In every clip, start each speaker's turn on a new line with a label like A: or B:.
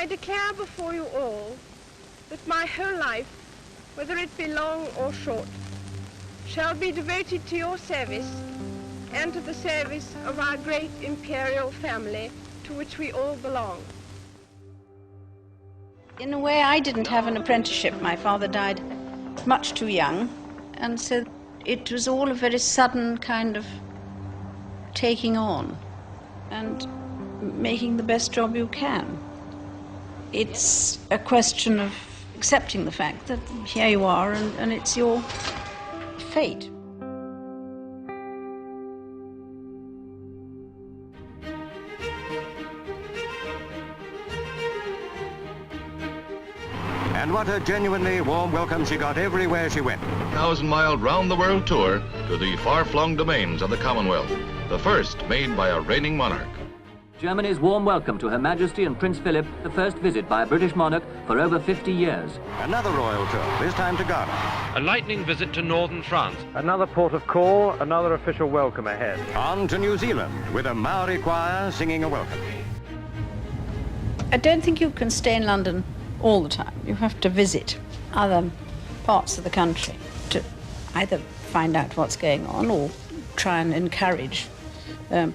A: I declare before you all that my whole life, whether it be long or short, shall be devoted to your service and to the service of our great imperial family to which we all belong.
B: In a way, I didn't have an apprenticeship. My father died much too young, and so it was all a very sudden kind of taking on and making the best job you can. It's a question of accepting the fact that here you are and it's your fate.
C: And what a genuinely warm welcome she got everywhere she went.
D: 1,000-mile round-the-world tour to the far-flung domains of the Commonwealth, the first made by a reigning monarch.
E: Germany's warm welcome to Her Majesty and Prince Philip, the first visit by a British monarch for over 50 years.
C: Another royal tour, this time to Ghana.
F: A lightning visit to northern France.
G: Another port of call, another official welcome ahead.
C: On to New Zealand, with a Maori choir singing a welcome.
B: I don't think you can stay in London all the time. You have to visit other parts of the country to either find out what's going on or try and encourage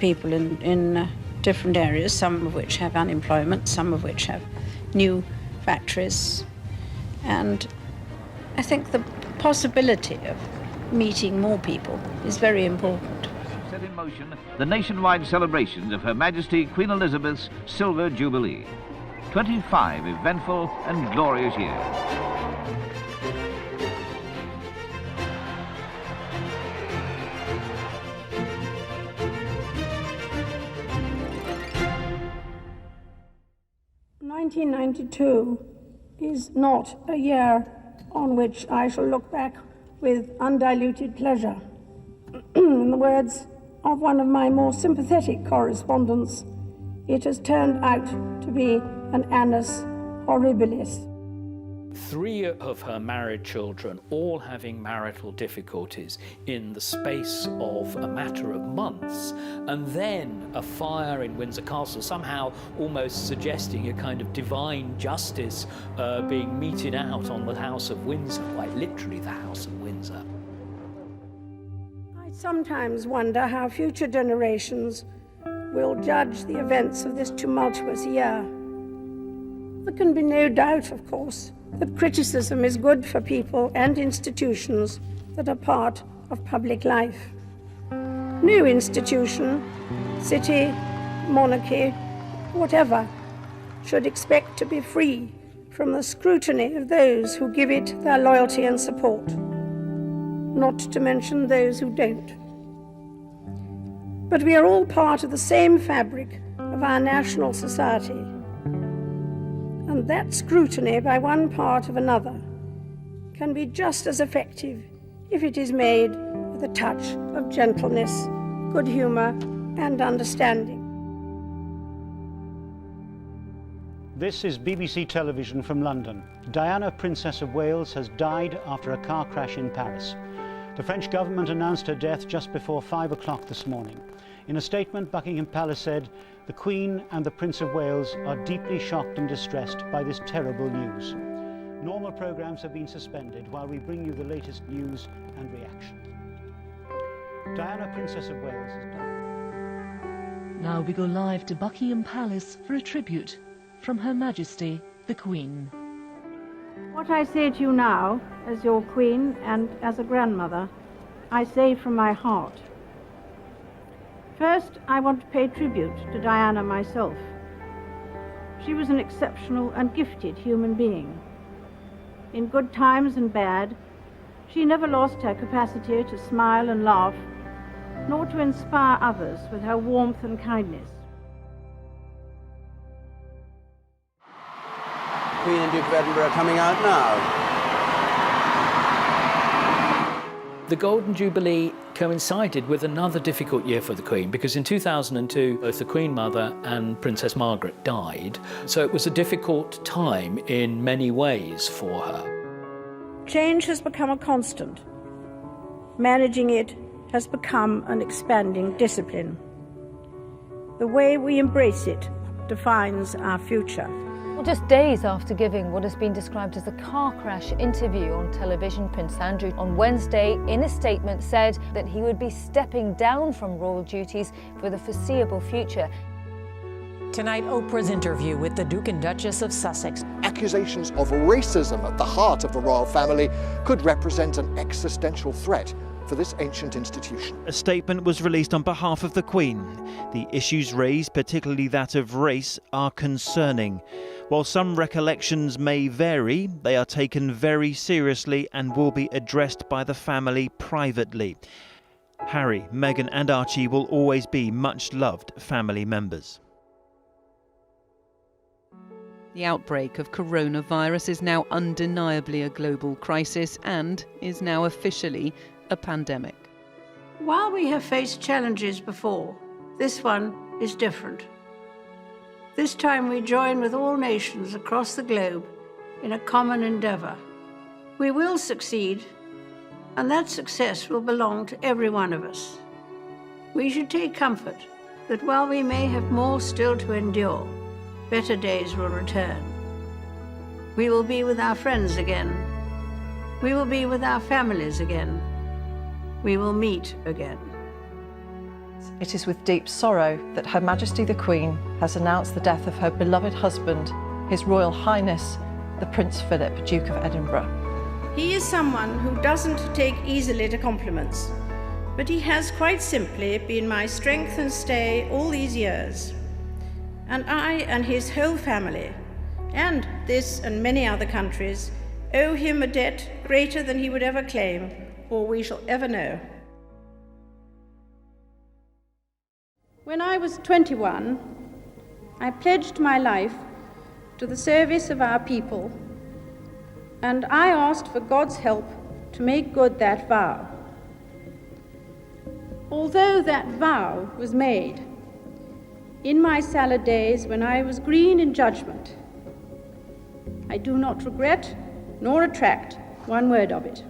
B: people in different areas, some of which have unemployment, some of which have new factories. And I think the possibility of meeting more people is very important.
H: Set in motion the nationwide celebrations of Her Majesty Queen Elizabeth's Silver Jubilee. 25 eventful and glorious years.
I: "1992 is not a year on which I shall look back with undiluted pleasure. In the words of one of my more sympathetic correspondents, it has turned out to be an annus horribilis."
J: 3 of her married children all having marital difficulties in the space of a matter of months, and then a fire in Windsor Castle, somehow almost suggesting a kind of divine justice being meted out on the House of Windsor, quite literally the House of Windsor.
I: I sometimes wonder how future generations will judge the events of this tumultuous year. There can be no doubt, of course, that criticism is good for people and institutions that are part of public life. No institution, city, monarchy, whatever, should expect to be free from the scrutiny of those who give it their loyalty and support, not to mention those who don't. But we are all part of the same fabric of our national society, and that scrutiny by one part of another can be just as effective if it is made with a touch of gentleness, good humour, and understanding.
K: This is BBC Television from London. Diana, Princess of Wales, has died after a car crash in Paris. The French government announced her death just before 5 o'clock this morning. In a statement, Buckingham Palace said, "The Queen and the Prince of Wales are deeply shocked and distressed by this terrible news. Normal programmes have been suspended while we bring you the latest news and reaction." Diana, Princess of Wales, has died.
L: Now we go live to Buckingham Palace for a tribute from Her Majesty the Queen.
I: What I say to you now, as your Queen and as a grandmother, I say from my heart. First, I want to pay tribute to Diana myself. She was an exceptional and gifted human being. In good times and bad, she never lost her capacity to smile and laugh, nor to inspire others with her warmth and kindness.
M: Queen and Duke of Edinburgh coming out now.
J: The Golden Jubilee coincided with another difficult year for the Queen, because in 2002 both the Queen Mother and Princess Margaret died, so it was a difficult time in many ways for her.
I: Change has become a constant. Managing it has become an expanding discipline. The way we embrace it defines our future.
N: Well, Just days after giving what has been described as a car crash interview on television, Prince Andrew on Wednesday, in a statement, said that he would be stepping down from royal duties for the foreseeable future.
O: Tonight, Oprah's interview with the Duke and Duchess of Sussex.
P: Accusations of racism at the heart of the royal family could represent an existential threat for this ancient institution.
Q: A statement was released on behalf of the Queen. The issues raised, particularly that of race, are concerning. While some recollections may vary, they are taken very seriously and will be addressed by the family privately. Harry, Meghan and Archie will always be much-loved family members.
R: The outbreak of coronavirus is now undeniably a global crisis and is now officially a pandemic.
I: While we have faced challenges before, this one is different. This time we join with all nations across the globe in a common endeavour. We will succeed, and that success will belong to every one of us. We should take comfort that while we may have more still to endure, better days will return. We will be with our friends again. We will be with our families again. We will meet again.
S: It is with deep sorrow that Her Majesty the Queen has announced the death of her beloved husband, His Royal Highness, the Prince Philip, Duke of Edinburgh.
I: He is someone who doesn't take easily to compliments, but he has quite simply been my strength and stay all these years. And I and his whole family, and this and many other countries, owe him a debt greater than he would ever claim, or we shall ever know. When I was 21, I pledged my life to the service of our people, and I asked for God's help to make good that vow. Although that vow was made in my salad days when I was green in judgment, I do not regret nor retract one word of it.